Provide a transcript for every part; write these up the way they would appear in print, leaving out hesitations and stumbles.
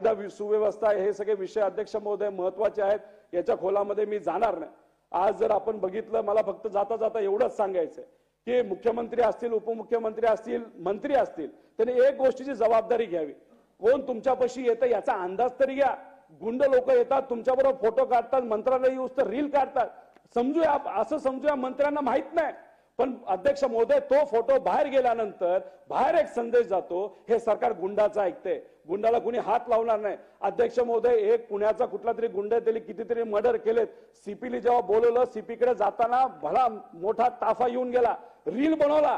कायदा सुव्यवस्था हे सगळे विषय अध्यक्ष महोदय महत्वाचे आहेत, याच्या खोलामध्ये मी जाणार नाही। आज जर आपण बघितलं, मला फक्त जाता जाता एवढंच सांगायचंय की मुख्यमंत्री असतील, उपमुख्यमंत्री असतील, मंत्री असतील, त्यांनी एक गोष्टीची जबाबदारी घ्यावी। कोण तुमच्यापाशी येतं याचा अंदाज तरी घ्या। गुंड लोक येतात, तुमच्याबरोबर फोटो काढतात, मंत्र्याला येऊस तर रील काढतात, समजूया, असं समजूया मंत्र्यांना माहित नाही, पण अध्यक्ष महोदय तो फोटो बाहेर गेल्यानंतर बाहेर एक संदेश जातो, हे सरकार गुंडाचं ऐकते, गुंडाला कुणी हात लावणार नाही। अध्यक्ष महोदय, एक पुण्याचा कुठला तरी गुंड त्याने कितीतरी मर्डर केलेत, सीपीला जेव्हा बोलवलं, सीपीकडे जाताना भला मोठा ताफा येऊन गेला, रील बनवला,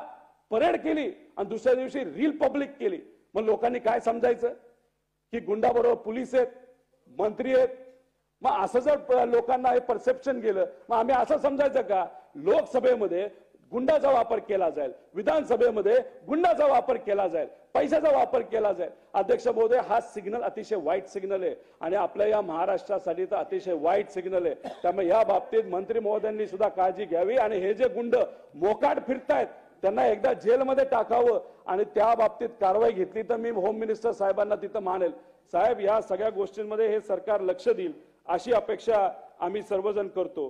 परेड केली आणि दुसऱ्या दिवशी रील पब्लिक केली। मग लोकांनी काय समजायचं की गुंडाबरोबर पोलीस आहेत, मंत्री आहेत? मग असं जर लोकांना हे परसेप्शन गेलं, मग आम्ही असं समजायचं का लोकसभेमध्ये गुंडाचा वापर केला जाईल, विधानसभेमध्ये गुंडाचा वापर केला जाईल, पैशाचा वापर केला जाईल? अध्यक्ष महोदय, हा सिग्नल अतिशय वाईट सिग्नल आहे आणि आपल्या या महाराष्ट्रासाठी तर अतिशय वाईट सिग्नल आहे। त्यामुळे या बाबतीत मंत्री महोदयांनी सुद्धा काळजी घ्यावी आणि हे जे गुंड मोकाट फिरतायत त्यांना एकदा जेलमध्ये टाकावं आणि त्या बाबतीत कारवाई घेतली तर मी होम मिनिस्टर साहेबांना तिथं मानेल। साहेब, या सगळ्या गोष्टींमध्ये हे सरकार लक्ष देईल अशी अपेक्षा आम्ही सर्वजण करतो।